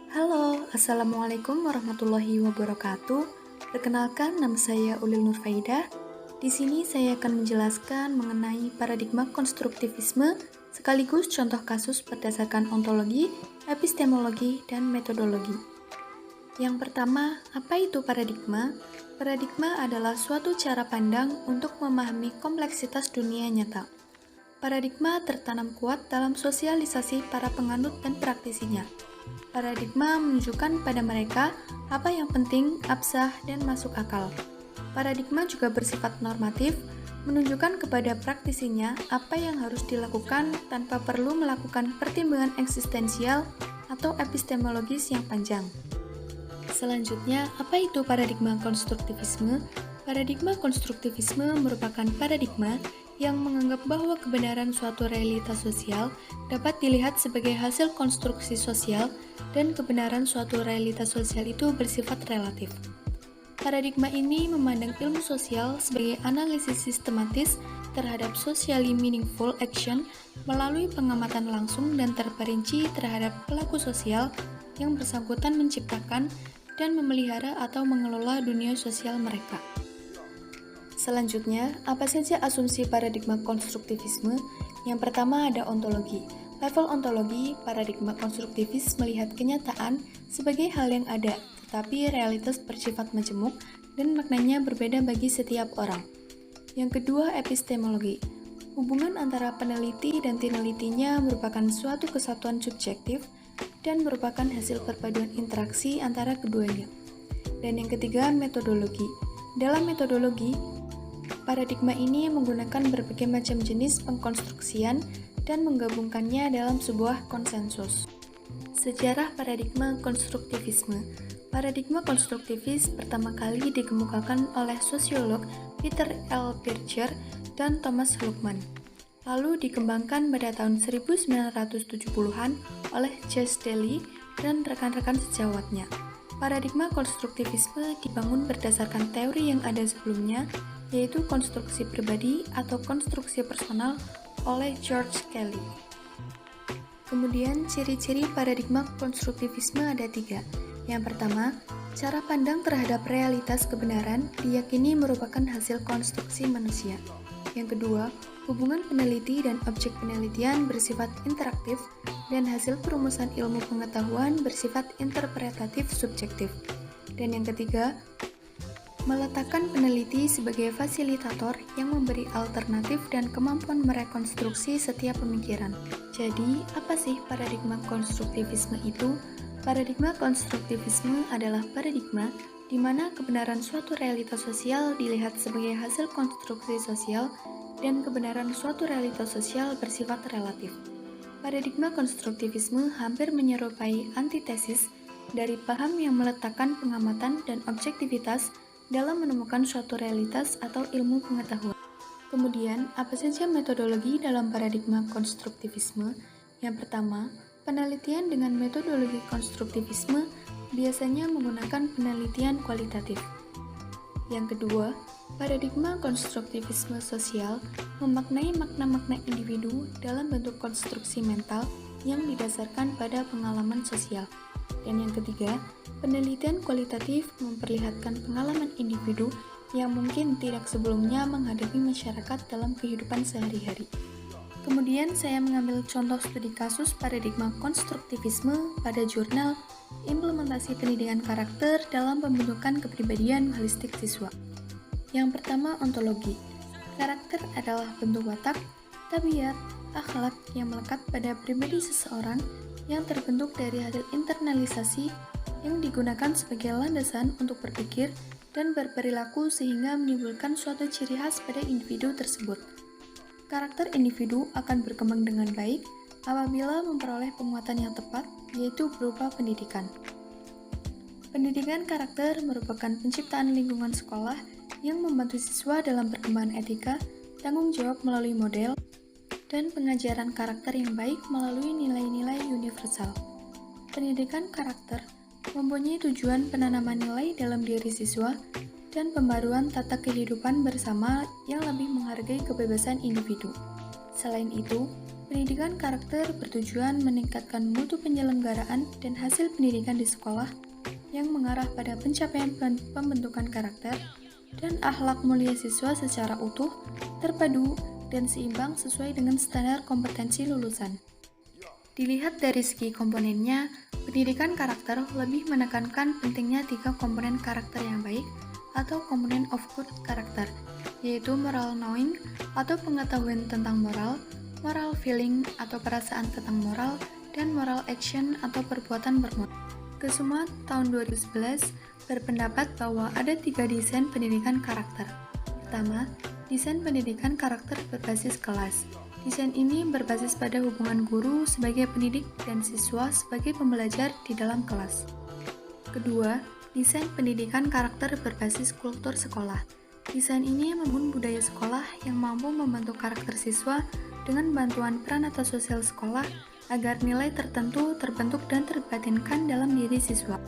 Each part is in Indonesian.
Halo, Assalamualaikum warahmatullahi wabarakatuh. Perkenalkan, nama saya Ulil Nurfaidah. Di sini saya akan menjelaskan mengenai paradigma konstruktivisme sekaligus contoh kasus berdasarkan ontologi, epistemologi, dan metodologi. Yang pertama, apa itu paradigma? Paradigma adalah suatu cara pandang untuk memahami kompleksitas dunia nyata. Paradigma tertanam kuat dalam sosialisasi para penganut dan praktisinya. Paradigma menunjukkan pada mereka apa yang penting, absah, dan masuk akal. Paradigma juga bersifat normatif, menunjukkan kepada praktisinya apa yang harus dilakukan tanpa perlu melakukan pertimbangan eksistensial atau epistemologis yang panjang. Selanjutnya, apa itu paradigma konstruktivisme? Paradigma konstruktivisme merupakan paradigma yang menganggap bahwa kebenaran suatu realitas sosial dapat dilihat sebagai hasil konstruksi sosial dan kebenaran suatu realitas sosial itu bersifat relatif. Paradigma ini memandang ilmu sosial sebagai analisis sistematis terhadap socially meaningful action melalui pengamatan langsung dan terperinci terhadap pelaku sosial yang bersangkutan menciptakan dan memelihara atau mengelola dunia sosial mereka. Selanjutnya, apa saja asumsi paradigma konstruktivisme? Yang pertama ada ontologi. Level ontologi, paradigma konstruktivis melihat kenyataan sebagai hal yang ada, tetapi realitas bersifat majemuk dan maknanya berbeda bagi setiap orang. Yang kedua, epistemologi. Hubungan antara peneliti dan tinelitinya merupakan suatu kesatuan subjektif dan merupakan hasil perpaduan interaksi antara keduanya. Dan yang ketiga, metodologi. Dalam metodologi, paradigma ini menggunakan berbagai macam jenis pengkonstruksian dan menggabungkannya dalam sebuah konsensus. Sejarah paradigma konstruktivisme. Paradigma konstruktivis pertama kali dikemukakan oleh sosiolog Peter L. Birger dan Thomas Luhmann. Lalu dikembangkan pada tahun 1970-an oleh Jas Delly dan rekan-rekan sejawatnya. Paradigma konstruktivisme dibangun berdasarkan teori yang ada sebelumnya, yaitu konstruksi pribadi atau konstruksi personal oleh George Kelly. Kemudian, ciri-ciri paradigma konstruktivisme ada 3. Yang pertama, cara pandang terhadap realitas kebenaran diyakini merupakan hasil konstruksi manusia. Yang kedua, hubungan peneliti dan objek penelitian bersifat interaktif dan hasil perumusan ilmu pengetahuan bersifat interpretatif subjektif. Dan yang ketiga, meletakkan peneliti sebagai fasilitator yang memberi alternatif dan kemampuan merekonstruksi setiap pemikiran. Jadi, apa sih paradigma konstruktivisme itu? Paradigma konstruktivisme adalah paradigma di mana kebenaran suatu realitas sosial dilihat sebagai hasil konstruksi sosial dan kebenaran suatu realitas sosial bersifat relatif. Paradigma konstruktivisme hampir menyerupai antitesis dari paham yang meletakkan pengamatan dan objektivitas dalam menemukan suatu realitas atau ilmu pengetahuan. Kemudian, apa saja metodologi dalam paradigma konstruktivisme? Yang pertama, penelitian dengan metodologi konstruktivisme biasanya menggunakan penelitian kualitatif. Yang kedua, paradigma konstruktivisme sosial memaknai makna-makna individu dalam bentuk konstruksi mental yang didasarkan pada pengalaman sosial. Dan yang ketiga, penelitian kualitatif memperlihatkan pengalaman individu yang mungkin tidak sebelumnya menghadapi masyarakat dalam kehidupan sehari-hari. Kemudian saya mengambil contoh studi kasus paradigma konstruktivisme pada jurnal Implementasi Pendidikan Karakter dalam Pembentukan Kepribadian Holistik Siswa. Yang pertama, ontologi. Karakter adalah bentuk watak, tabiat, akhlak yang melekat pada pribadi seseorang yang terbentuk dari hasil internalisasi yang digunakan sebagai landasan untuk berpikir dan berperilaku sehingga menimbulkan suatu ciri khas pada individu tersebut. Karakter individu akan berkembang dengan baik apabila memperoleh penguatan yang tepat, yaitu berupa pendidikan. Pendidikan karakter merupakan penciptaan lingkungan sekolah yang membantu siswa dalam perkembangan etika, tanggung jawab melalui model, dan pengajaran karakter yang baik melalui nilai-nilai universal. Pendidikan karakter mempunyai tujuan penanaman nilai dalam diri siswa dan pembaruan tata kehidupan bersama yang lebih menghargai kebebasan individu. Selain itu, Pendidikan karakter bertujuan meningkatkan mutu penyelenggaraan dan hasil pendidikan di sekolah yang mengarah pada pencapaian pembentukan karakter dan akhlak mulia siswa secara utuh, terpadu, dan seimbang sesuai dengan standar kompetensi lulusan. Dilihat dari segi komponennya, pendidikan karakter lebih menekankan pentingnya 3 komponen karakter yang baik atau komponen of good character, yaitu moral knowing atau pengetahuan tentang moral, moral feeling atau perasaan tentang moral, dan moral action atau perbuatan bermoral. Kesuma tahun 2011 berpendapat bahwa ada 3 desain pendidikan karakter. Pertama, desain pendidikan karakter berbasis kelas. Desain ini berbasis pada hubungan guru sebagai pendidik dan siswa sebagai pembelajar di dalam kelas. Kedua, desain pendidikan karakter berbasis kultur sekolah. Desain ini membangun budaya sekolah yang mampu membentuk karakter siswa dengan bantuan peran atau sosial sekolah agar nilai tertentu terbentuk dan terbatinkan dalam diri siswa.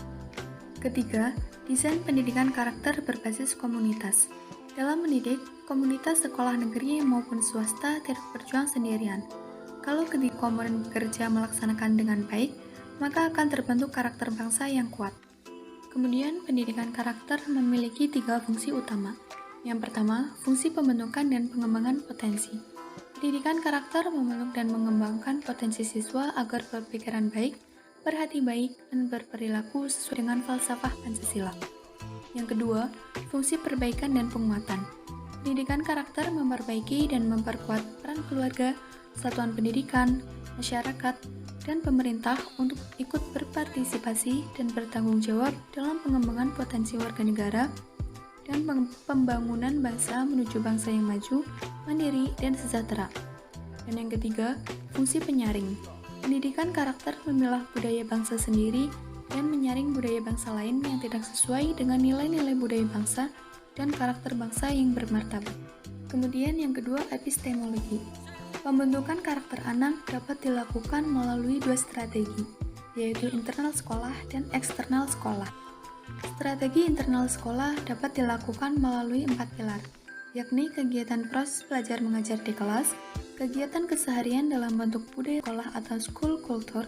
Ketiga, desain pendidikan karakter berbasis komunitas. Dalam mendidik, komunitas sekolah negeri maupun swasta tidak berjuang sendirian. Kalau ketiga komponen bekerja melaksanakan dengan baik, maka akan terbentuk karakter bangsa yang kuat. Kemudian, pendidikan karakter memiliki 3 fungsi utama. Yang pertama, fungsi pembentukan dan pengembangan potensi. Pendidikan karakter membentuk dan mengembangkan potensi siswa agar berpikiran baik, berhati baik, dan berperilaku sesuai dengan falsafah Pancasila. Yang kedua, fungsi perbaikan dan penguatan. Pendidikan karakter memperbaiki dan memperkuat peran keluarga, satuan pendidikan, masyarakat, dan pemerintah untuk ikut berpartisipasi dan bertanggung jawab dalam pengembangan potensi warga negara dan pembangunan bangsa menuju bangsa yang maju, mandiri, dan sejahtera. Dan yang ketiga, fungsi penyaring. Pendidikan karakter memilah budaya bangsa sendiri dan menyaring budaya bangsa lain yang tidak sesuai dengan nilai-nilai budaya bangsa dan karakter bangsa yang bermartabat. Kemudian yang kedua, epistemologi. Pembentukan karakter anak dapat dilakukan melalui 2 strategi, yaitu internal sekolah dan eksternal sekolah. Strategi internal sekolah dapat dilakukan melalui 4 pilar, yakni kegiatan proses belajar mengajar di kelas, kegiatan keseharian dalam bentuk budaya sekolah atau school culture,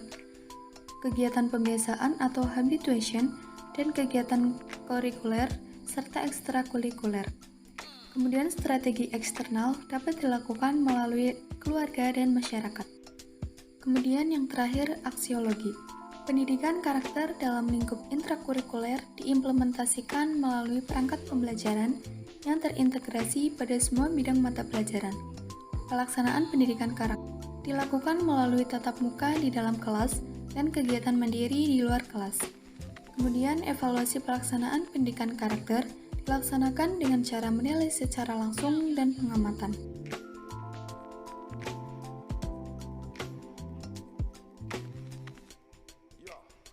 kegiatan pembiasaan atau habituation, dan kegiatan kurikuler serta ekstrakurikuler. Kemudian strategi eksternal dapat dilakukan melalui keluarga dan masyarakat. Kemudian yang terakhir, aksiologi. Pendidikan karakter dalam lingkup intrakurikuler diimplementasikan melalui perangkat pembelajaran yang terintegrasi pada semua bidang mata pelajaran. Pelaksanaan pendidikan karakter dilakukan melalui tatap muka di dalam kelas dan kegiatan mandiri di luar kelas. Kemudian evaluasi pelaksanaan pendidikan karakter dilaksanakan dengan cara menilai secara langsung dan pengamatan.